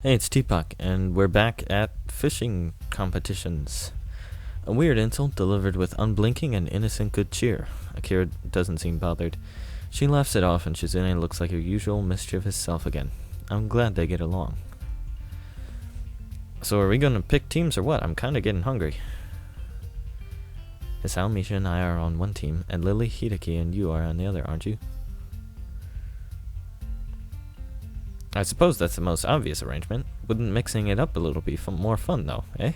Hey, it's Teapot, and we're back at fishing competitions. A weird insult delivered with unblinking and innocent good cheer. Akira doesn't seem bothered. She laughs it off, and Shizune looks like her usual mischievous self again. I'm glad they get along. So are we gonna pick teams or what? I'm kinda getting hungry. Hisao, Misha, and I are on one team, and Lily, Hideki, and you are on the other, aren't you? I suppose that's the most obvious arrangement. Wouldn't mixing it up a little be more fun, though, eh?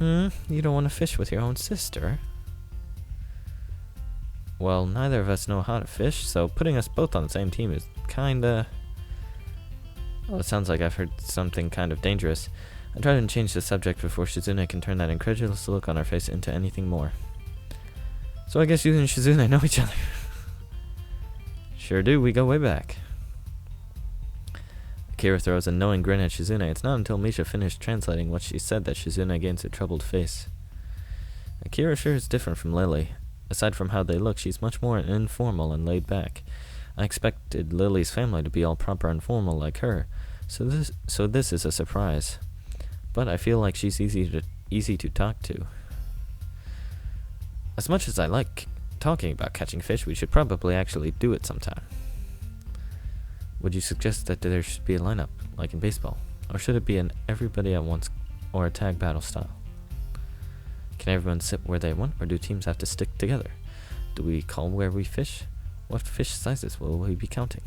You don't want to fish with your own sister? Well, neither of us know how to fish, so putting us both on the same team is kinda... Well, it sounds like I've heard something kind of dangerous. I try to change the subject before Shizune can turn that incredulous look on her face into anything more. So I guess you and Shizune know each other. Sure do, we go way back. Akira throws a knowing grin at Shizune. It's not until Misha finished translating what she said that Shizune gains a troubled face. Akira sure is different from Lily. Aside from how they look, she's much more informal and laid back. I expected Lily's family to be all proper and formal like her, so this is a surprise. But I feel like she's easy to talk to. As much as I like talking about catching fish, we should probably actually do it sometime. Would you suggest that there should be a lineup, like in baseball? Or should it be an everybody at once or a tag battle style? Can everyone sit where they want, or do teams have to stick together? Do we call where we fish? What fish sizes will we be counting?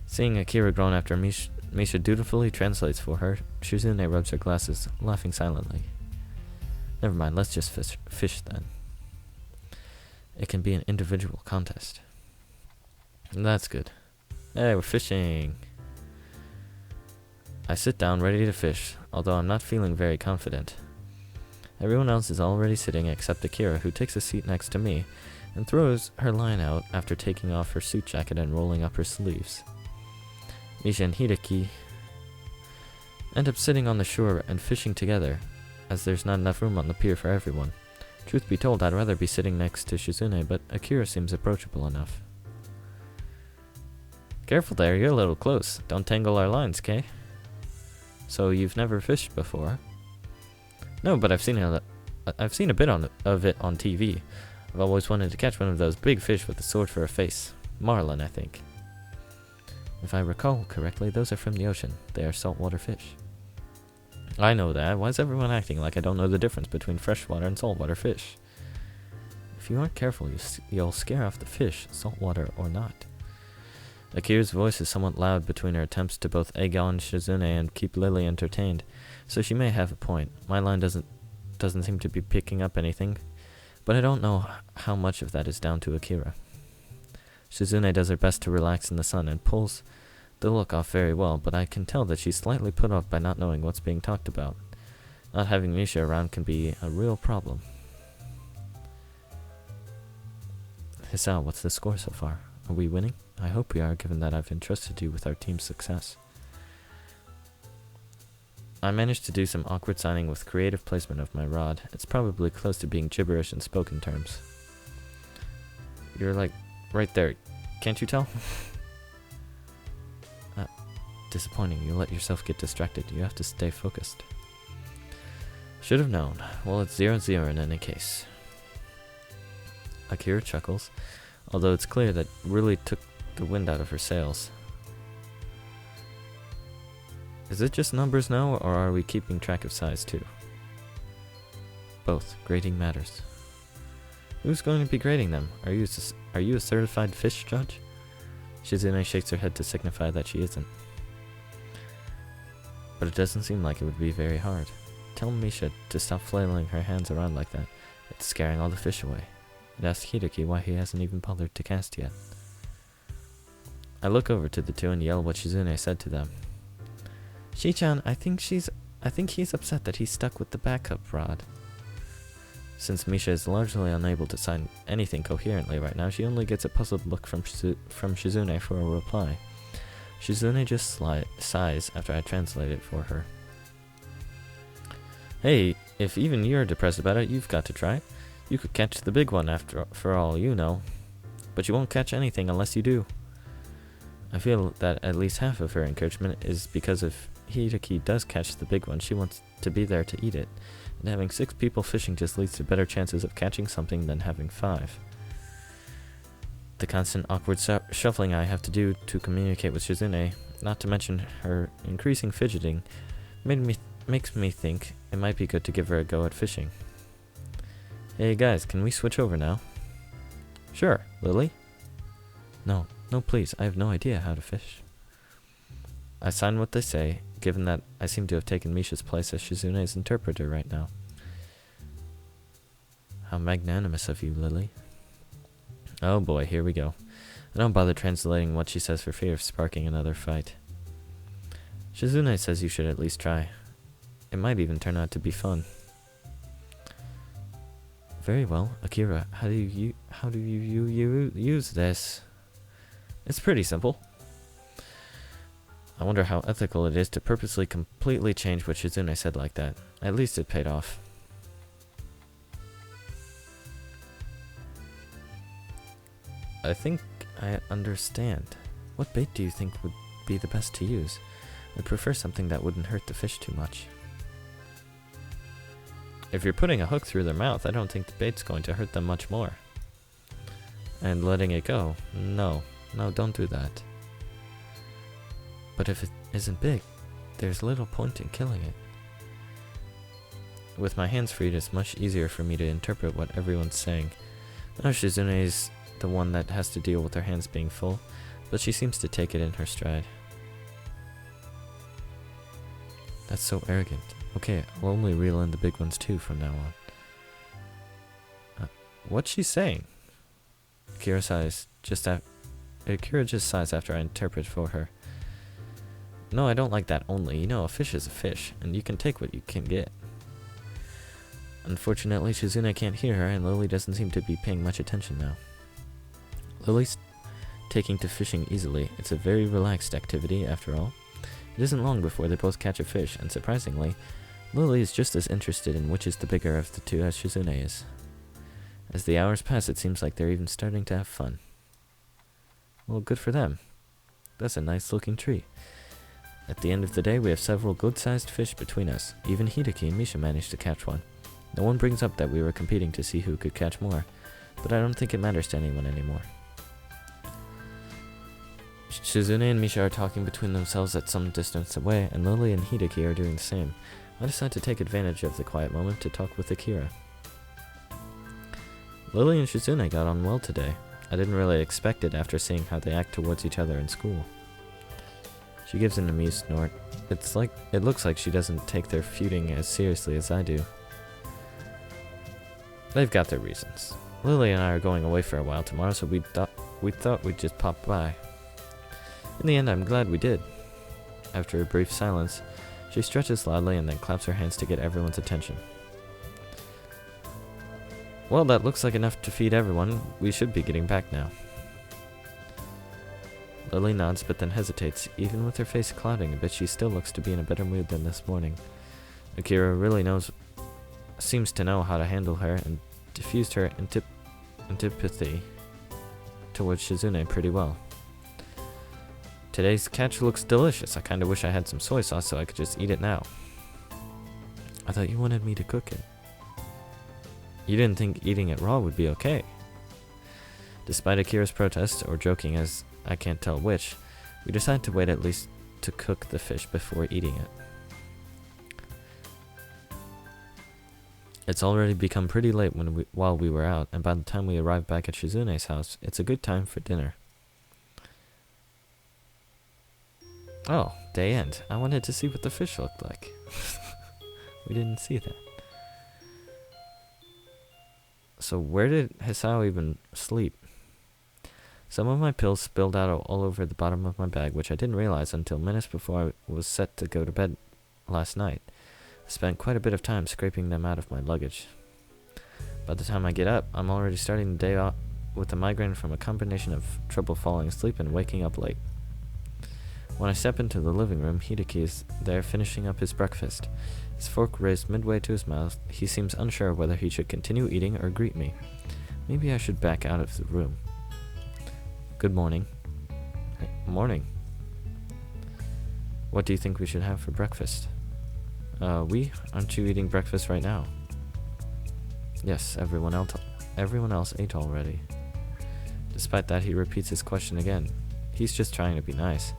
Seeing Akira groan after Misha dutifully translates for her, Shizune rubs her glasses, laughing silently. Never mind, let's just fish then. It can be an individual contest. That's good. Hey, we're fishing. I sit down ready to fish, although I'm not feeling very confident. Everyone else is already sitting except Akira, who takes a seat next to me and throws her line out after taking off her suit jacket and rolling up her sleeves. Misha and Hideki end up sitting on the shore and fishing together, as there's not enough room on the pier for everyone. Truth be told, I'd rather be sitting next to Shizune, but Akira seems approachable enough. Careful there, you're a little close. Don't tangle our lines, Kay? So you've never fished before? No, but I've seen a bit of it on TV. I've always wanted to catch one of those big fish with a sword for a face. Marlin, I think. If I recall correctly, those are from the ocean. They are saltwater fish. I know that. Why is everyone acting like I don't know the difference between freshwater and saltwater fish? If you aren't careful, you'll scare off the fish, saltwater or not. Akira's voice is somewhat loud between her attempts to both egg on Shizune and keep Lily entertained, so she may have a point. My line doesn't seem to be picking up anything, but I don't know how much of that is down to Akira. Shizune does her best to relax in the sun and pulls the look off very well, but I can tell that she's slightly put off by not knowing what's being talked about. Not having Misha around can be a real problem. Hisao, what's the score so far? Are we winning? I hope we are, given that I've entrusted you with our team's success. I managed to do some awkward signing with creative placement of my rod. It's probably close to being gibberish in spoken terms. You're like, right there. Can't you tell? Disappointing. You let yourself get distracted. You have to stay focused. Should have known. Well, it's 0-0 in any case. Akira chuckles, although it's clear that really took the wind out of her sails. Is it just numbers now, or are we keeping track of size too? Both. Grading matters. Who's going to be grading them? Are you a certified fish judge? Shizune shakes her head to signify that she isn't. But it doesn't seem like it would be very hard. Tell Misha to stop flailing her hands around like that. It's scaring all the fish away. And ask Hideki why he hasn't even bothered to cast yet. I look over to the two and yell what Shizune said to them. Shi-chan, I think he's upset that he's stuck with the backup rod. Since Misha is largely unable to sign anything coherently right now, she only gets a puzzled look from Shizune for a reply. Shizune just sighs after I translate it for her. Hey, if even you're depressed about it, you've got to try it. You could catch the big one for all you know. But you won't catch anything unless you do. I feel that at least half of her encouragement is because if Hideki does catch the big one, she wants to be there to eat it, and having 6 people fishing just leads to better chances of catching something than having 5. The constant awkward shuffling I have to do to communicate with Shizune, not to mention her increasing fidgeting, makes me think it might be good to give her a go at fishing. Hey guys, can we switch over now? Sure, Lily? No, please, I have no idea how to fish. I sign what they say, given that I seem to have taken Misha's place as Shizune's interpreter right now. How magnanimous of you, Lily. Oh boy, here we go. I don't bother translating what she says for fear of sparking another fight. Shizune says you should at least try. It might even turn out to be fun. Very well, Akira, how do you use this? It's pretty simple. I wonder how ethical it is to purposely completely change what Shizune said like that. At least it paid off. I think I understand. What bait do you think would be the best to use? I'd prefer something that wouldn't hurt the fish too much. If you're putting a hook through their mouth, I don't think the bait's going to hurt them much more. And letting it go, no, don't do that. But if it isn't big, there's little point in killing it. With my hands freed, it's much easier for me to interpret what everyone's saying. Now Shizune's the one that has to deal with her hands being full, but she seems to take it in her stride. That's so arrogant. Okay, I'll only reel in the big ones too from now on. What's she saying? Akira just sighs after I interpret for her. No, I don't like that only. You know, a fish is a fish, and you can take what you can get. Unfortunately, Shizune can't hear her, and Lily doesn't seem to be paying much attention now. Lily's taking to fishing easily. It's a very relaxed activity, after all. It isn't long before they both catch a fish, and surprisingly, Lily is just as interested in which is the bigger of the two as Shizune is. As the hours pass, it seems like they're even starting to have fun. Well, good for them. That's a nice-looking tree. At the end of the day, we have several good-sized fish between us. Even Hideki and Misha managed to catch one. No one brings up that we were competing to see who could catch more, but I don't think it matters to anyone anymore. Shizune and Misha are talking between themselves at some distance away, and Lily and Hideki are doing the same. I decide to take advantage of the quiet moment to talk with Akira. Lily and Shizune got on well today. I didn't really expect it after seeing how they act towards each other in school. She gives an amused snort. It looks like she doesn't take their feuding as seriously as I do. They've got their reasons. Lily and I are going away for a while tomorrow, so we thought we'd just pop by. In the end, I'm glad we did. After a brief silence, she stretches loudly and then claps her hands to get everyone's attention. Well, that looks like enough to feed everyone. We should be getting back now. Lily nods but then hesitates. Even with her face clouding a bit, she still looks to be in a better mood than this morning. Akira really seems to know how to handle her and diffused her antipathy towards Shizune pretty well. Today's catch looks delicious. I kinda wish I had some soy sauce so I could just eat it now. I thought you wanted me to cook it. You didn't think eating it raw would be okay. Despite Akira's protest, or joking as I can't tell which, we decide to wait at least to cook the fish before eating it. It's already become pretty late while we were out, and by the time we arrive back at Shizune's house, it's a good time for dinner. Oh, day end. I wanted to see what the fish looked like. We didn't see that. So where did Hisao even sleep? Some of my pills spilled out all over the bottom of my bag, which I didn't realize until minutes before I was set to go to bed last night. I spent quite a bit of time scraping them out of my luggage. By the time I get up, I'm already starting the day off with a migraine from a combination of trouble falling asleep and waking up late. When I step into the living room, Hideki is there finishing up his breakfast. His fork raised midway to his mouth, he seems unsure whether he should continue eating or greet me. Maybe I should back out of the room. Good morning. Morning. What do you think we should have for breakfast? Aren't you eating breakfast right now? Yes, everyone else ate already. Despite that, he repeats his question again. He's just trying to be nice.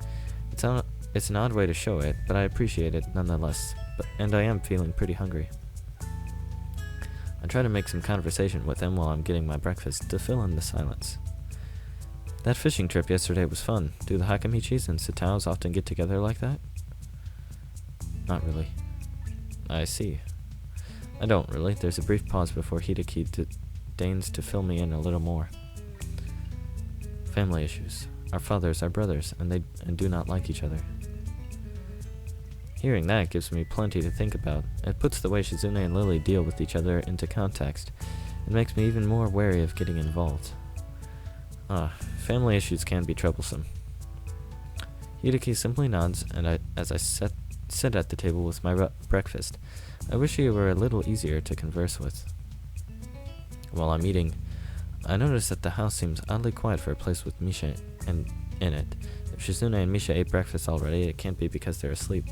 It's an odd way to show it, but I appreciate it nonetheless, and I am feeling pretty hungry. I try to make some conversation with him while I'm getting my breakfast to fill in the silence. That fishing trip yesterday was fun. Do the Hakamichis and Sitaos often get together like that? Not really. I see. I don't really. There's a brief pause before Hideki deigns to fill me in a little more. Family issues. Our fathers are brothers, and do not like each other. Hearing that gives me plenty to think about. It puts the way Shizune and Lily deal with each other into context. It makes me even more wary of getting involved. Family issues can be troublesome. Hideki simply nods, and as I sit at the table with my breakfast, I wish he were a little easier to converse with. While I'm eating, I notice that the house seems oddly quiet for a place with Misha in it. If Shizune and Misha ate breakfast already, it can't be because they're asleep.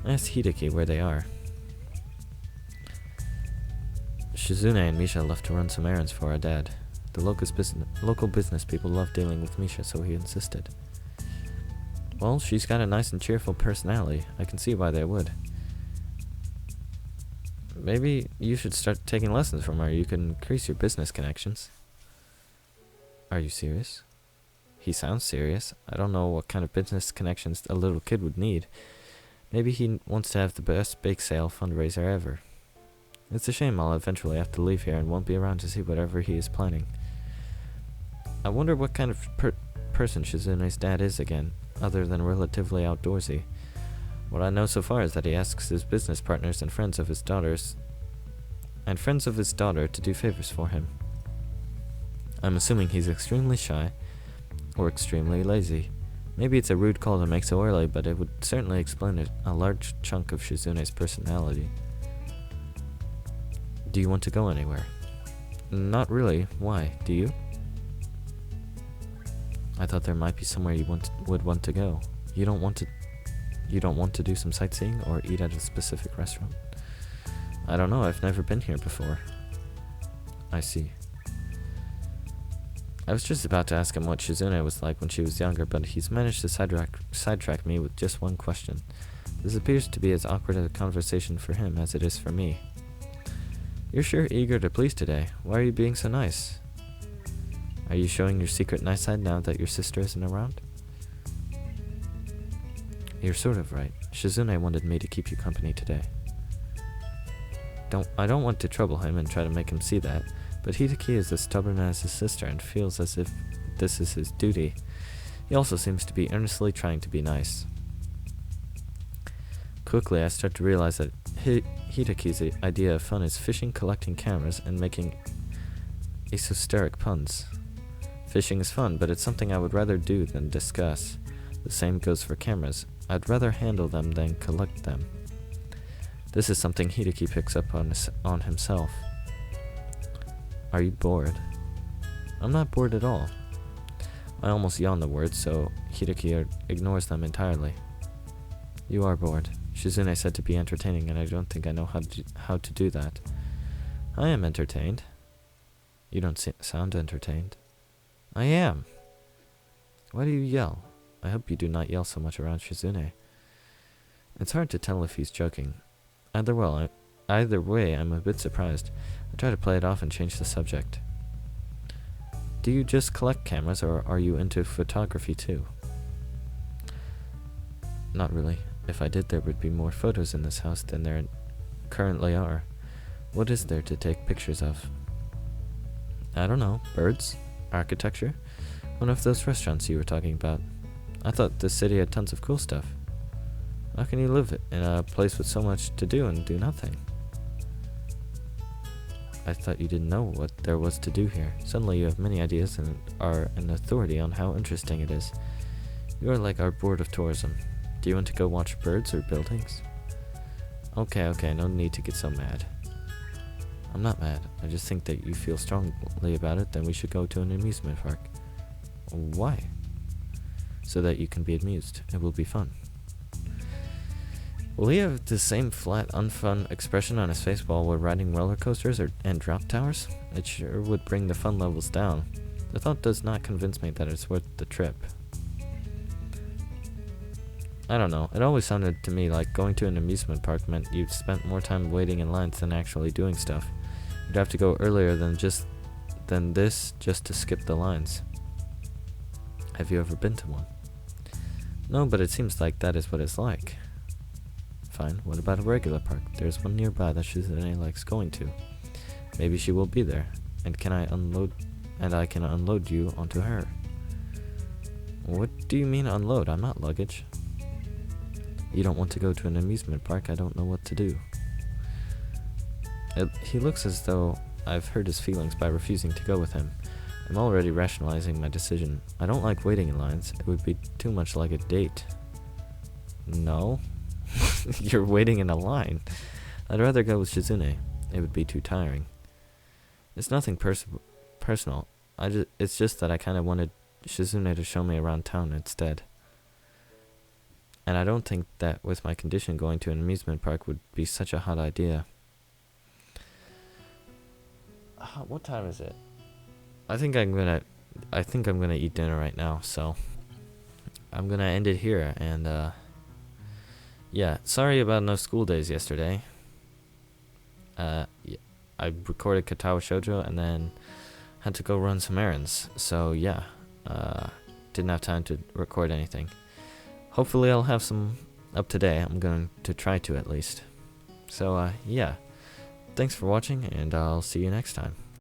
I asked Hideki where they are. Shizune and Misha left to run some errands for our dad. The local business people love dealing with Misha, so he insisted. Well, she's got a nice and cheerful personality. I can see why they would. Maybe you should start taking lessons from her. You can increase your business connections. Are you serious? He sounds serious. I don't know what kind of business connections a little kid would need. Maybe he wants to have the best bake sale fundraiser ever. It's a shame I'll eventually have to leave here and won't be around to see whatever he is planning. I wonder what kind of person Shizune's dad is again, other than relatively outdoorsy. What I know so far is that he asks his business partners and friends of his daughter to do favors for him. I'm assuming he's extremely shy, or extremely lazy. Maybe it's a rude call to make so early, but it would certainly explain a large chunk of Shizune's personality. Do you want to go anywhere? Not really. Why? Do you? I thought there might be somewhere you would want to go. You don't want to do some sightseeing or eat at a specific restaurant? I don't know. I've never been here before. I see. I was just about to ask him what Shizune was like when she was younger, but he's managed to sidetrack me with just one question. This appears to be as awkward a conversation for him as it is for me. You're sure eager to please today. Why are you being so nice? Are you showing your secret nice side now that your sister isn't around? You're sort of right. Shizune wanted me to keep you company today. I don't want to trouble him and try to make him see that, but Hideki is as stubborn as his sister and feels as if this is his duty. He also seems to be earnestly trying to be nice. Quickly, I start to realize that Hideki's idea of fun is fishing, collecting cameras, and making esoteric puns. Fishing is fun, but it's something I would rather do than discuss. The same goes for cameras. I'd rather handle them than collect them. This is something Hideki picks up on himself. Are you bored? I'm not bored at all. I almost yawn the words, so Hideki ignores them entirely. You are bored. Shizune said to be entertaining, and I don't think I know how to do that. I am entertained. You don't sound entertained. I am. Why do you yell? I hope you do not yell so much around Shizune. It's hard to tell if he's joking. Either way, I'm a bit surprised. I try to play it off and change the subject. Do you just collect cameras, or are you into photography too? Not really. If I did, there would be more photos in this house than there currently are. What is there to take pictures of? I don't know. Birds? Architecture? One of those restaurants you were talking about. I thought this city had tons of cool stuff. How can you live in a place with so much to do and do nothing? I thought you didn't know what there was to do here. Suddenly you have many ideas and are an authority on how interesting it is. You are like our board of tourism. Do you want to go watch birds or buildings? Okay, no need to get so mad. I'm not mad. I just think that you feel strongly about it, then we should go to an amusement park. Why? so that you can be amused. It will be fun. Will he have the same flat, unfun expression on his face while we're riding roller coasters and drop towers? It sure would bring the fun levels down. The thought does not convince me that it's worth the trip. I don't know, it always sounded to me like going to an amusement park meant you'd spent more time waiting in lines than actually doing stuff. You'd have to go earlier than this just to skip the lines. Have you ever been to one? No, but it seems like that is what it's like. Fine, what about a regular park? There's one nearby that Shizune likes going to. Maybe she will be there, and I can unload you onto her. What do you mean unload? I'm not luggage. You don't want to go to an amusement park, I don't know what to do. He looks as though I've hurt his feelings by refusing to go with him. I'm already rationalizing my decision. I don't like waiting in lines. It would be too much like a date. No? You're waiting in a line. I'd rather go with Shizune. It would be too tiring. It's nothing personal. It's just that I kind of wanted Shizune to show me around town instead. And I don't think that with my condition going to an amusement park would be such a hot idea. What time is it? I think I'm gonna eat dinner right now, so I'm gonna end it here. And yeah, sorry about no school days yesterday. Yeah, I recorded Katawa Shoujo and then had to go run some errands. So yeah, didn't have time to record anything. Hopefully I'll have some up today. I'm going to try to at least. So yeah, thanks for watching, and I'll see you next time.